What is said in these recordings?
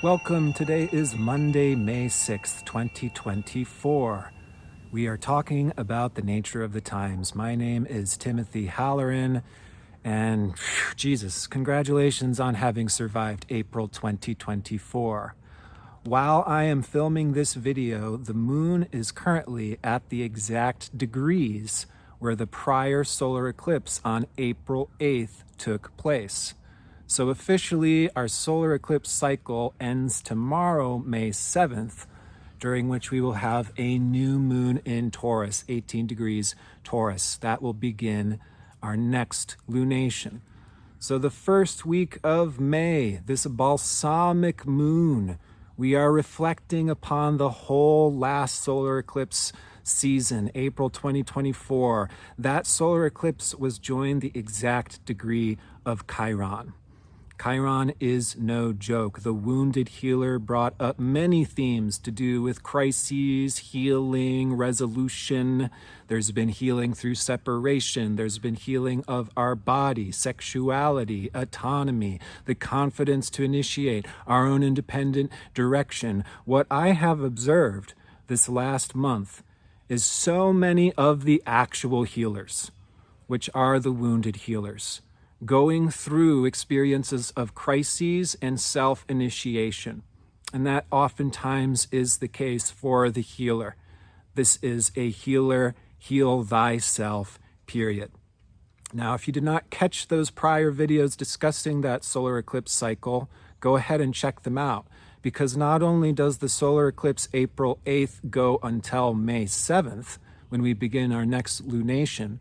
Welcome. Today is Monday, May 6th, 2024. We are talking about the nature of the times. My name is Timothy Halloran, and Jesus, congratulations on having survived April 2024. While I am filming this video, the moon is currently at the exact degrees where the prior solar eclipse on April 8th took place. So officially, our solar eclipse cycle ends tomorrow, May 7th, during which we will have a new moon in Taurus, 18 degrees Taurus. That will begin our next lunation. So the first week of May, this balsamic moon, we are reflecting upon the whole last solar eclipse season, April 2024. That solar eclipse was joined the exact degree of Chiron. Chiron is no joke. The wounded healer brought up many themes to do with crises, healing, resolution. There's been healing through separation. There's been healing of our body, sexuality, autonomy, the confidence to initiate our own independent direction. What I have observed this last month is so many of the actual healers, which are the wounded healers, going through experiences of crises and self-initiation. And that oftentimes is the case for the healer. This is a healer, heal thyself, period. Now, if you did not catch those prior videos discussing that solar eclipse cycle, go ahead and check them out. Because not only does the solar eclipse April 8th go until May 7th, when we begin our next lunation,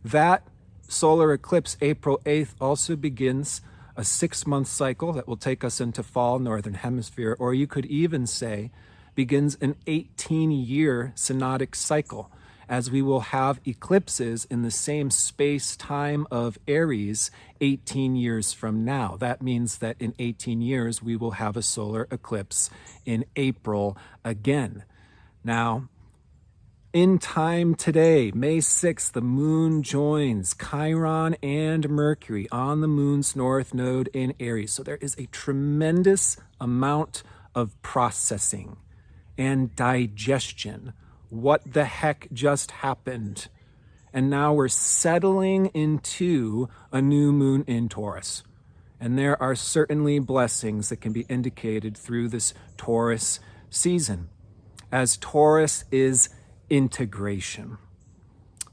that solar eclipse April 8th also begins a 6-month cycle that will take us into fall northern hemisphere, or you could even say begins an 18-year synodic cycle, as we will have eclipses in the same space-time of Aries 18 years from now. That means that in 18 years we will have a solar eclipse in April again. Now, in time today, May 6th, the moon joins Chiron and Mercury on the moon's north node in Aries. So there is a tremendous amount of processing and digestion. What the heck just happened? And now we're settling into a new moon in Taurus. And there are certainly blessings that can be indicated through this Taurus season, as Taurus is integration.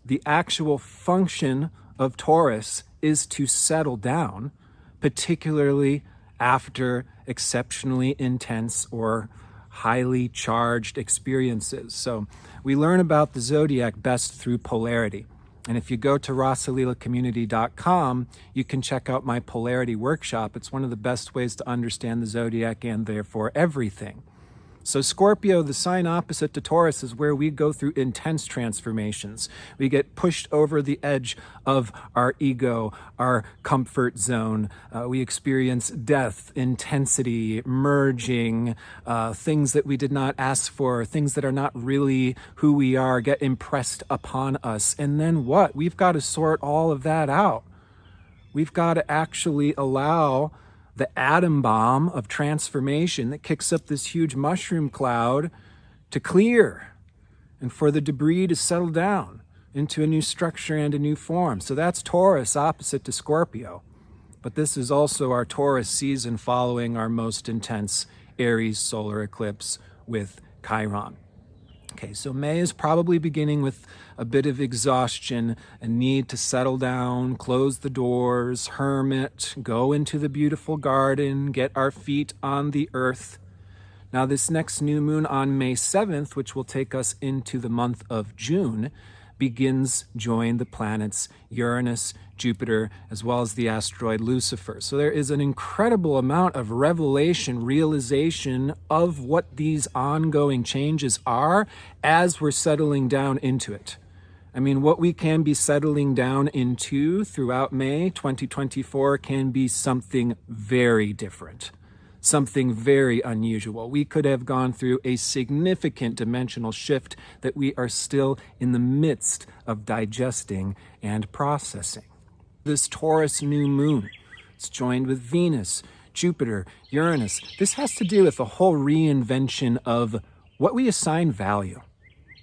The actual function of Taurus is to settle down, particularly after exceptionally intense or highly charged experiences. So we learn about the zodiac best through polarity. And if you go to rosalilacommunity.com, you can check out my polarity workshop. It's one of the best ways to understand the zodiac and therefore everything. So Scorpio, the sign opposite to Taurus, is where we go through intense transformations. We get pushed over the edge of our ego, our comfort zone. We experience death, intensity, merging, things that we did not ask for, things that are not really who we are, get impressed upon us. And then what? We've got to sort all of that out. We've got to actually allow the atom bomb of transformation that kicks up this huge mushroom cloud to clear and for the debris to settle down into a new structure and a new form. So that's Taurus opposite to Scorpio. But this is also our Taurus season following our most intense Aries solar eclipse with Chiron. Okay, so May is probably beginning with a bit of exhaustion, a need to settle down, close the doors, hermit, go into the beautiful garden, get our feet on the earth. Now, this next new moon on May 7th, which will take us into the month of June, begins join the planets Uranus, Jupiter, as well as the asteroid Lucifer. So there is an incredible amount of revelation, realization of what these ongoing changes are as we're settling down into it. I mean, what we can be settling down into throughout May 2024 can be something very different, something very unusual. We could have gone through a significant dimensional shift that we are still in the midst of digesting and processing. This Taurus new moon, it's joined with Venus, Jupiter, Uranus. This has to do with the whole reinvention of what we assign value.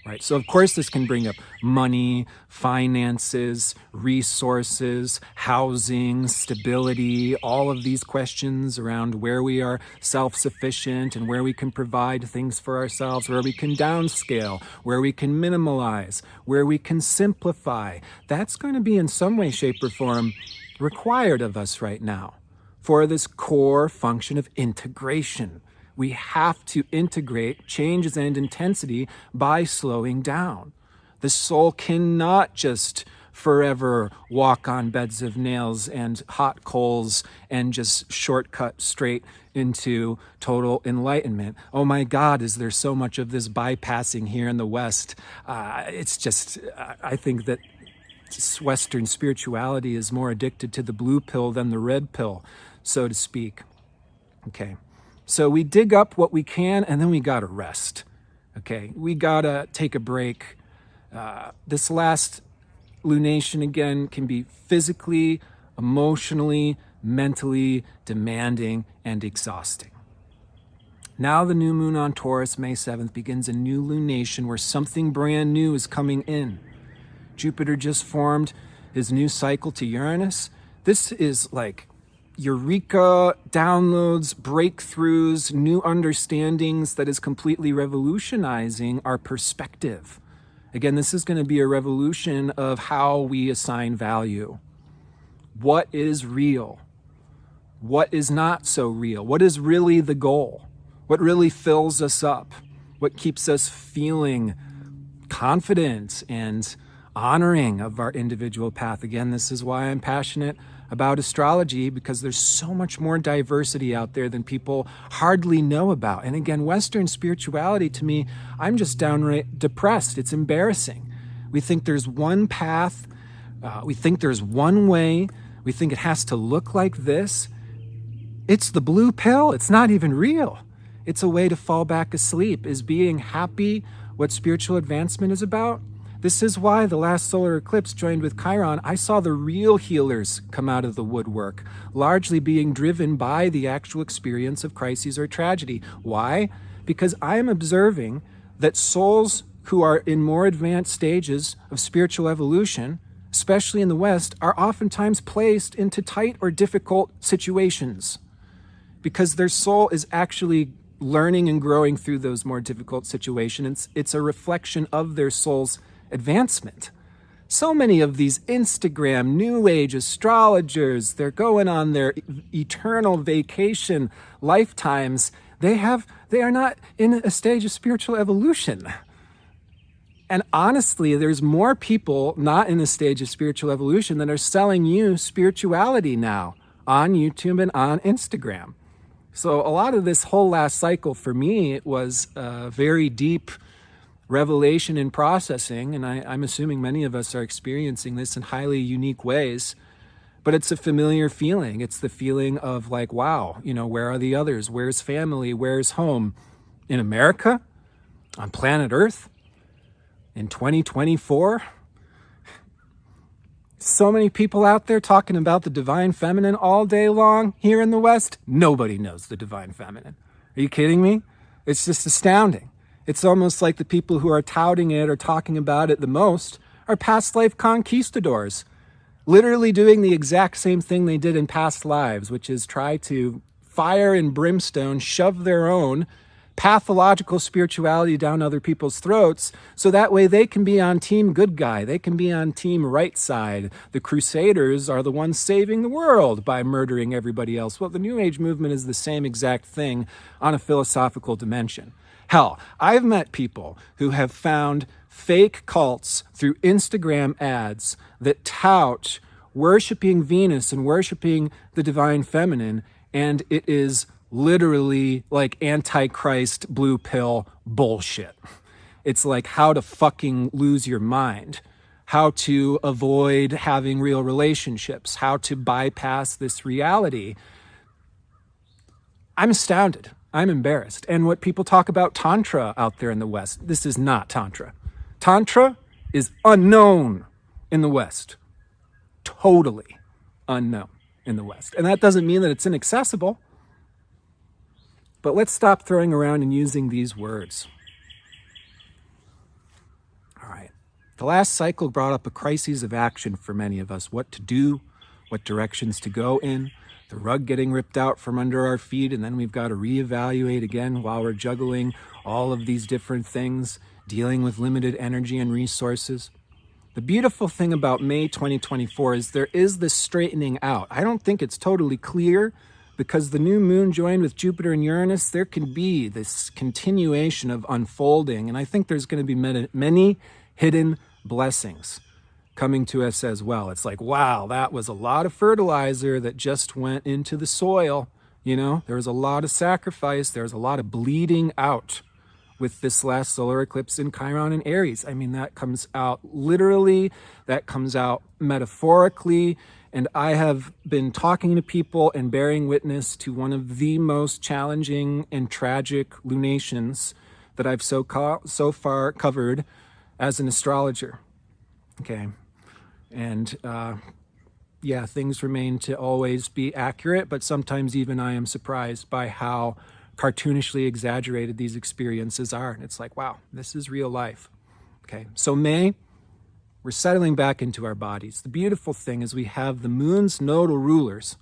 Right. So, of course, this can bring up money, finances, resources, housing, stability, all of these questions around where we are self-sufficient and where we can provide things for ourselves, where we can downscale, where we can minimalize, where we can simplify. That's going to be in some way, shape, or form required of us right now for this core function of integration. We have to integrate changes and intensity by slowing down. The soul cannot just forever walk on beds of nails and hot coals and just shortcut straight into total enlightenment. Oh my God, is there so much of this bypassing here in the West? It's just, I think that Western spirituality is more addicted to the blue pill than the red pill, so to speak. Okay. So we dig up what we can, and then we gotta rest. Okay, we gotta take a break. This last lunation, again, can be physically, emotionally, mentally demanding and exhausting. Now the new moon on Taurus, May 7th, begins a new lunation where something brand new is coming in. Jupiter just formed his new cycle to Uranus. This is like eureka, downloads, breakthroughs, new understandings that is completely revolutionizing our perspective. Again, this is going to be a revolution of how we assign value. What is real? What is not so real? What is really the goal? What really fills us up? What keeps us feeling confident and honoring of our individual path? Again, this is why I'm passionate about astrology, because there's so much more diversity out there than people hardly know about. And again, Western spirituality, to me, I'm just downright depressed. It's embarrassing. We think there's one path. We think there's one way. We think it has to look like this. It's the blue pill. It's not even real. It's a way to fall back asleep. Is being happy what spiritual advancement is about? This is why the last solar eclipse joined with Chiron, I saw the real healers come out of the woodwork, largely being driven by the actual experience of crises or tragedy. Why? Because I am observing that souls who are in more advanced stages of spiritual evolution, especially in the West, are oftentimes placed into tight or difficult situations because their soul is actually learning and growing through those more difficult situations. It's a reflection of their soul's advancement. So many of these Instagram new age astrologers, they're going on their eternal vacation lifetimes. They are not in a stage of spiritual evolution. And honestly, there's more people not in a stage of spiritual evolution that are selling you spirituality now on YouTube and on Instagram. So a lot of this whole last cycle for me, it was a very deep revelation and processing, and I'm assuming many of us are experiencing this in highly unique ways, but it's a familiar feeling. It's the feeling of like, wow, where are the others? Where's family? Where's home? In America? On planet Earth? In 2024? So many people out there talking about the divine feminine all day long. Here in the West, nobody knows the divine feminine. Are you kidding me? It's just astounding. It's almost like the people who are touting it or talking about it the most are past life conquistadors, literally doing the exact same thing they did in past lives, which is try to fire and brimstone, shove their own pathological spirituality down other people's throats, so that way they can be on team good guy. They can be on team right side. The Crusaders are the ones saving the world by murdering everybody else. Well, the New Age movement is the same exact thing on a philosophical dimension. Hell, I've met people who have found fake cults through Instagram ads that tout worshiping Venus and worshiping the divine feminine, and it is literally like antichrist blue pill bullshit. It's like how to fucking lose your mind, how to avoid having real relationships, how to bypass this reality. I'm astounded. I'm embarrassed. And what people talk about Tantra out there in the West, this is not Tantra. Tantra is unknown in the West. Totally unknown in the West. And that doesn't mean that it's inaccessible. But let's stop throwing around and using these words. All right. The last cycle brought up a crisis of action for many of us. What to do, what directions to go in, the rug getting ripped out from under our feet, and then we've got to reevaluate again while we're juggling all of these different things, dealing with limited energy and resources. The beautiful thing about May 2024 is there is this straightening out. I don't think it's totally clear because the new moon joined with Jupiter and Uranus, there can be this continuation of unfolding, and I think there's going to be many hidden blessings coming to us as well. It's like, wow, that was a lot of fertilizer that just went into the soil. You know, there was a lot of sacrifice. There was a lot of bleeding out with this last solar eclipse in Chiron and Aries. I mean, that comes out literally, that comes out metaphorically. And I have been talking to people and bearing witness to one of the most challenging and tragic lunations that I've so far covered as an astrologer. Okay. And yeah, things remain to always be accurate, but sometimes even I am surprised by how cartoonishly exaggerated these experiences are. And it's like, wow, this is real life. Okay, so May, we're settling back into our bodies. The beautiful thing is we have the moon's nodal rulers.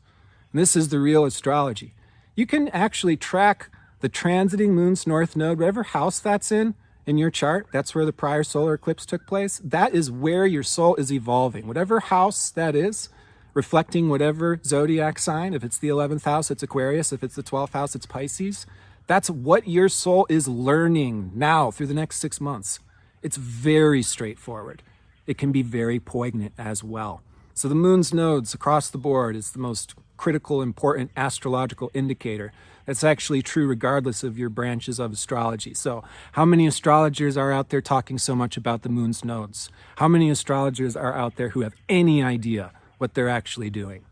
And this is the real astrology. You can actually track the transiting moon's north node, whatever house that's in your chart. That's where the prior solar eclipse took place. That is where your soul is evolving. Whatever house that is, reflecting whatever zodiac sign. If it's the 11th house, it's Aquarius. If it's the 12th house, it's Pisces. That's what your soul is learning now through the next 6 months. It's very straightforward. It can be very poignant as well. So the moon's nodes across the board is the most critical, important astrological indicator. That's actually true regardless of your branches of astrology. So how many astrologers are out there talking so much about the moon's nodes? How many astrologers are out there who have any idea what they're actually doing?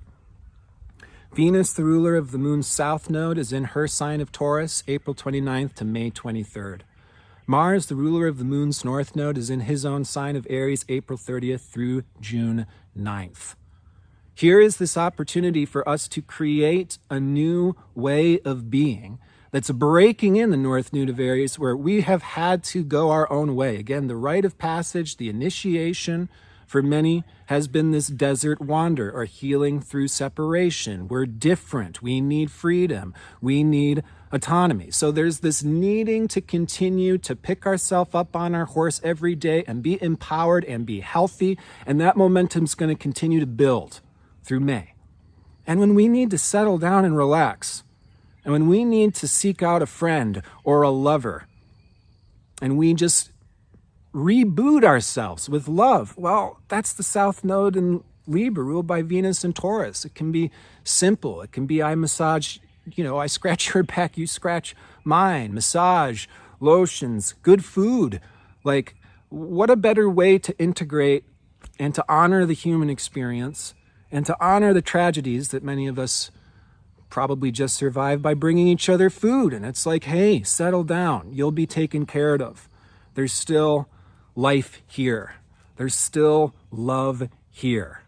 Venus, the ruler of the moon's south node, is in her sign of Taurus, April 29th to May 23rd. Mars, the ruler of the moon's north node, is in his own sign of Aries, April 30th through June 9th. Here is this opportunity for us to create a new way of being that's breaking in the north node of Aries, where we have had to go our own way. Again, the rite of passage, the initiation, for many has been this desert wander or healing through separation. We're different. We need freedom. We need autonomy. So there's this needing to continue to pick ourselves up on our horse every day and be empowered and be healthy. And that momentum's going to continue to build through May. And when we need to settle down and relax, and when we need to seek out a friend or a lover, and we just reboot ourselves with love, well, that's the South Node in Libra, ruled by Venus and Taurus. It can be simple. It can be I massage, I scratch your back, you scratch mine. Massage, lotions, good food. Like, what a better way to integrate and to honor the human experience and to honor the tragedies that many of us probably just survived by bringing each other food. And it's like, hey, settle down. You'll be taken care of. There's still life here. There's still love here.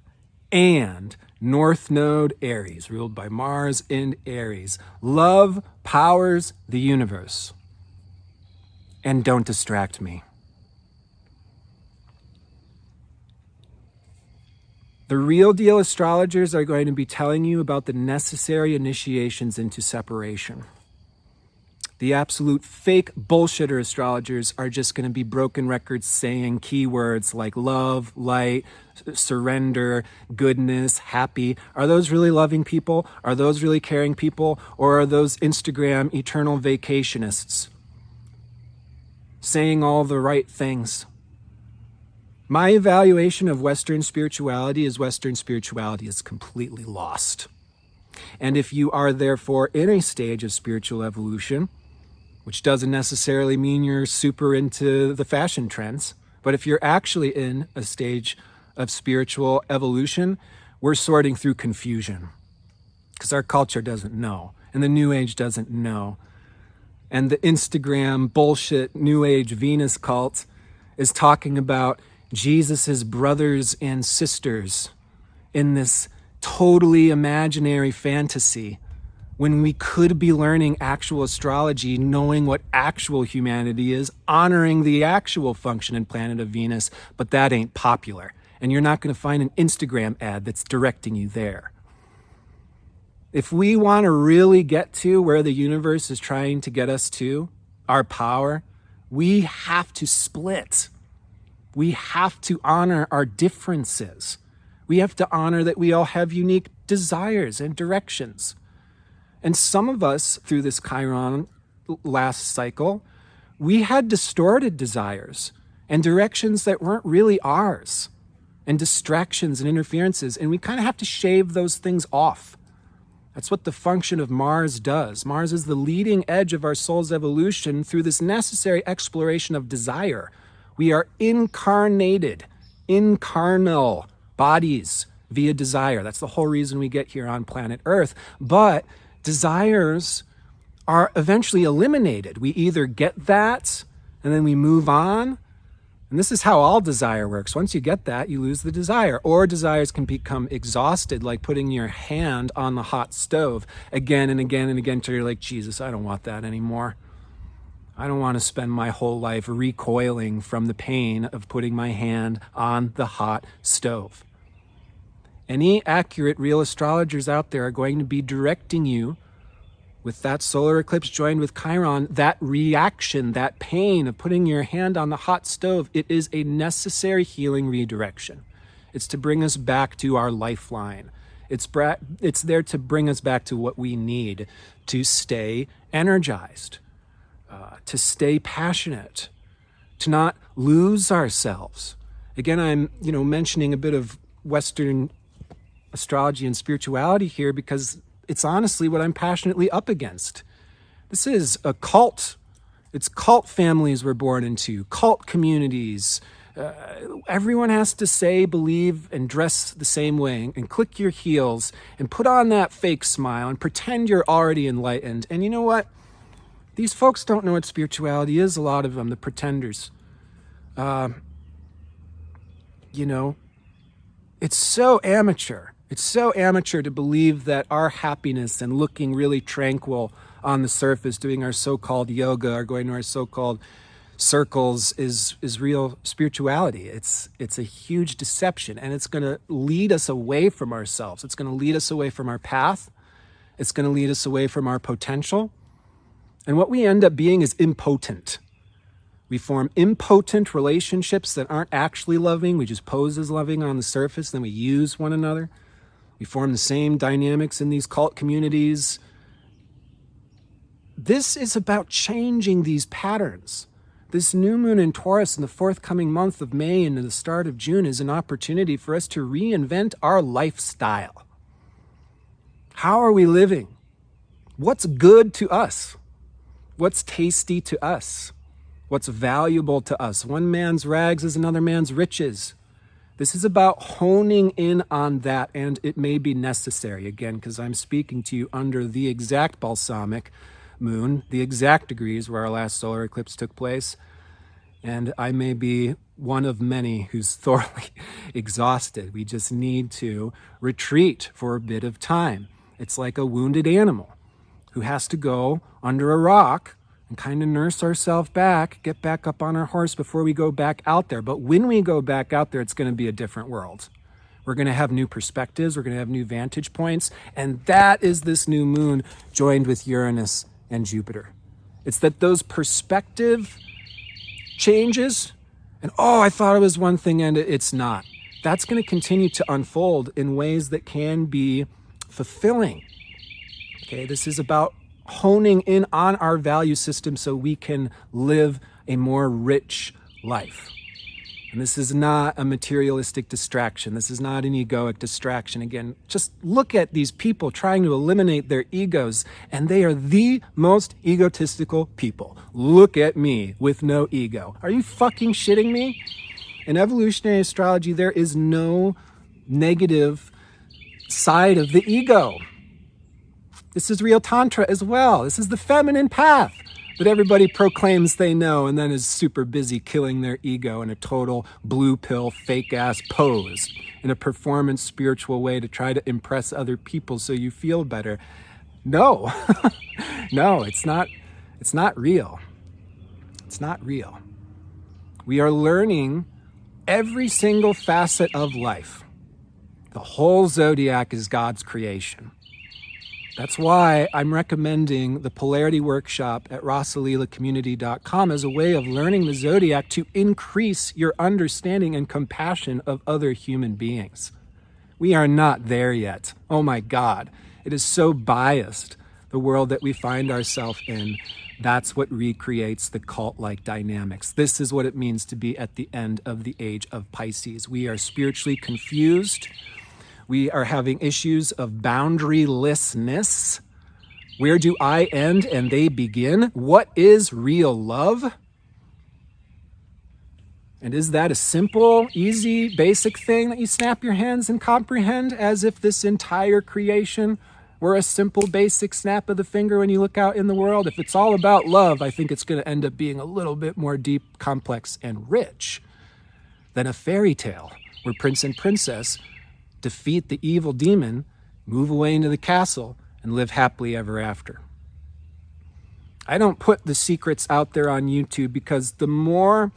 And North Node Aries, ruled by Mars in Aries. Love powers the universe. And don't distract me. The real deal astrologers are going to be telling you about the necessary initiations into separation. The absolute fake bullshitter astrologers are just going to be broken records saying keywords like love, light, surrender, goodness, happy. Are those really loving people? Are those really caring people? Or are those Instagram eternal vacationists saying all the right things? My evaluation of Western spirituality is Western spirituality is completely lost. And if you are therefore in a stage of spiritual evolution, which doesn't necessarily mean you're super into the fashion trends, but if you're actually in a stage of spiritual evolution, we're sorting through confusion because our culture doesn't know and the New Age doesn't know. And the Instagram bullshit New Age Venus cult is talking about Jesus's brothers and sisters in this totally imaginary fantasy when we could be learning actual astrology, knowing what actual humanity is, honoring the actual function and planet of Venus, but that ain't popular. And you're not going to find an Instagram ad that's directing you there. If we want to really get to where the universe is trying to get us to, our power, we have to split. We have to honor our differences. We have to honor that we all have unique desires and directions. And some of us, through this Chiron last cycle, we had distorted desires and directions that weren't really ours, and distractions and interferences, and we kind of have to shave those things off. That's what the function of Mars does. Mars is the leading edge of our soul's evolution through this necessary exploration of desire. We are incarnated, incarnal bodies via desire. That's the whole reason we get here on planet Earth. But desires are eventually eliminated. We either get that and then we move on. And this is how all desire works. Once you get that, you lose the desire. Or desires can become exhausted, like putting your hand on the hot stove again and again and again until you're like, Jesus, I don't want that anymore. I don't want to spend my whole life recoiling from the pain of putting my hand on the hot stove. Any accurate, real astrologers out there are going to be directing you with that solar eclipse joined with Chiron, that reaction, that pain of putting your hand on the hot stove. It is a necessary healing redirection. It's to bring us back to our lifeline. It's there to bring us back to what we need to stay energized, to stay passionate, to not lose ourselves. Again, I'm mentioning a bit of Western astrology and spirituality here because it's honestly what I'm passionately up against. This is a cult. It's cult families we're born into, cult communities. Everyone has to say, believe, and dress the same way, and click your heels, and put on that fake smile, and pretend you're already enlightened. And you know what? These folks don't know what spirituality is, a lot of them, the pretenders. It's so amateur. It's so amateur to believe that our happiness and looking really tranquil on the surface, doing our so-called yoga or going to our so-called circles is real spirituality. It's a huge deception, and it's going to lead us away from ourselves. It's going to lead us away from our path. It's going to lead us away from our potential. And what we end up being is impotent. We form impotent relationships that aren't actually loving. We just pose as loving on the surface, then we use one another. We form the same dynamics in these cult communities. This is about changing these patterns. This new moon in Taurus in the forthcoming month of May and the start of June is an opportunity for us to reinvent our lifestyle. How are we living? What's good to us? What's tasty to us? What's valuable to us? One man's rags is another man's riches. This is about honing in on that, and it may be necessary, again, because I'm speaking to you under the exact balsamic moon, the exact degrees where our last solar eclipse took place, and I may be one of many who's thoroughly exhausted. We just need to retreat for a bit of time. It's like a wounded animal who has to go under a rock and kind of nurse ourselves back, get back up on our horse before we go back out there. But when we go back out there, it's going to be a different world. We're going to have new perspectives. We're going to have new vantage points. And that is this new moon joined with Uranus and Jupiter. It's that those perspective changes, and I thought it was one thing and it's not. That's going to continue to unfold in ways that can be fulfilling. Okay, this is about honing in on our value system so we can live a more rich life. And this is not a materialistic distraction. This is not an egoic distraction. Again, just look at these people trying to eliminate their egos, and they are the most egotistical people. Look at me with no ego. Are you fucking shitting me? In evolutionary astrology, there is no negative side of the ego. This is real Tantra as well. This is the feminine path that everybody proclaims they know and then is super busy killing their ego in a total blue pill, fake-ass pose in a performance spiritual way to try to impress other people so you feel better. No, no, it's not real. It's not real. We are learning every single facet of life. The whole zodiac is God's creation. That's why I'm recommending the Polarity workshop at rosalilacommunity.com as a way of learning the zodiac to increase your understanding and compassion of other human beings. We are not there yet. Oh my God. It is so biased, the world that we find ourselves in. That's what recreates the cult-like dynamics. This is what it means to be at the end of the age of Pisces. We are spiritually confused. We are having issues of boundarylessness. Where do I end and they begin? What is real love? And is that a simple, easy, basic thing that you snap your hands and comprehend as if this entire creation were a simple, basic snap of the finger when you look out in the world? If it's all about love, I think it's going to end up being a little bit more deep, complex, and rich than a fairy tale where prince and princess defeat the evil demon, move away into the castle, and live happily ever after. I don't put the secrets out there on YouTube because the more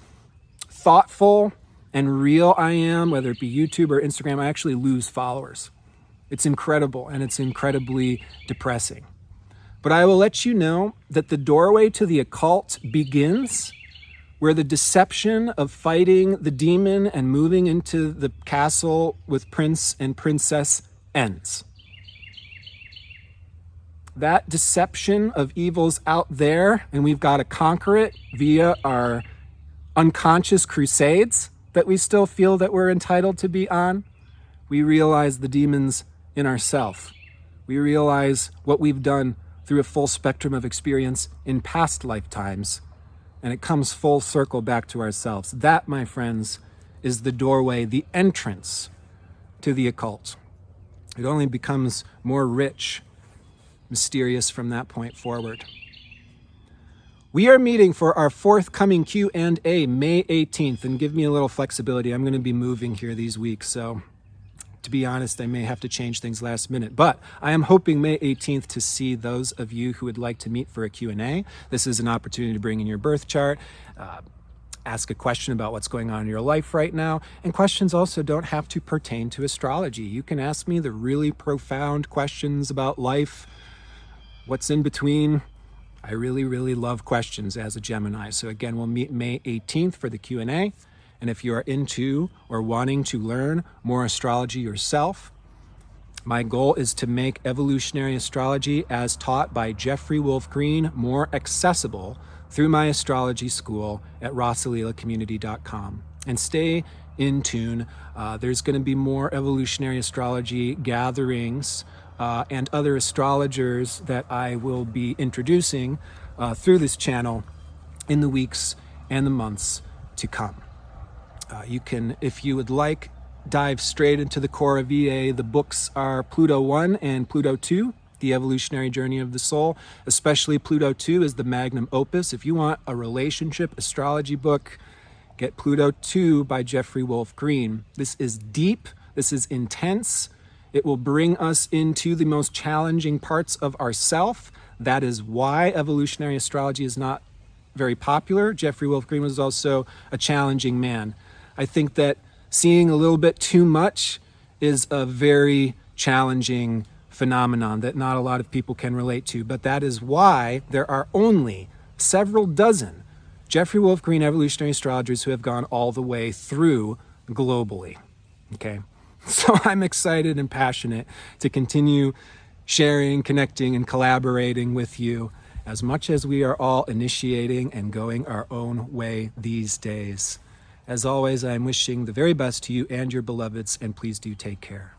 thoughtful and real I am, whether it be YouTube or Instagram, I actually lose followers. It's incredible, and it's incredibly depressing. But I will let you know that the doorway to the occult begins where the deception of fighting the demon and moving into the castle with prince and princess ends. That deception of evil's out there, and we've got to conquer it via our unconscious crusades that we still feel that we're entitled to be on. We realize the demons in ourselves. We realize what we've done through a full spectrum of experience in past lifetimes, and it comes full circle back to ourselves. That, my friends, is the doorway, the entrance to the occult. It only becomes more rich, mysterious from that point forward. We are meeting for our forthcoming Q&A May 18th, and give me a little flexibility. I'm going to be moving here these weeks, so to be honest, I may have to change things last minute, but I am hoping May 18th to see those of you who would like to meet for a Q&A. This is an opportunity to bring in your birth chart, ask a question about what's going on in your life right now, and questions also don't have to pertain to astrology. You can ask me the really profound questions about life, what's in between. I really, really love questions as a Gemini. So again, we'll meet May 18th for the Q&A. And if you are into or wanting to learn more astrology yourself, my goal is to make evolutionary astrology as taught by Jeffrey Wolf Green more accessible through my astrology school at rosalilacommunity.com. And stay in tune. There's going to be more evolutionary astrology gatherings and other astrologers that I will be introducing through this channel in the weeks and the months to come. You can, if you would like, dive straight into the core of EA. The books are Pluto 1 and Pluto 2, The Evolutionary Journey of the Soul. Especially Pluto 2 is the magnum opus. If you want a relationship astrology book, get Pluto 2 by Jeffrey Wolf Green. This is deep. This is intense. It will bring us into the most challenging parts of ourself. That is why evolutionary astrology is not very popular. Jeffrey Wolf Green was also a challenging man. I think that seeing a little bit too much is a very challenging phenomenon that not a lot of people can relate to. But that is why there are only several dozen Jeffrey Wolf Green evolutionary astrologers who have gone all the way through globally. Okay, so I'm excited and passionate to continue sharing, connecting, and collaborating with you as much as we are all initiating and going our own way these days. As always, I'm wishing the very best to you and your beloveds, and please do take care.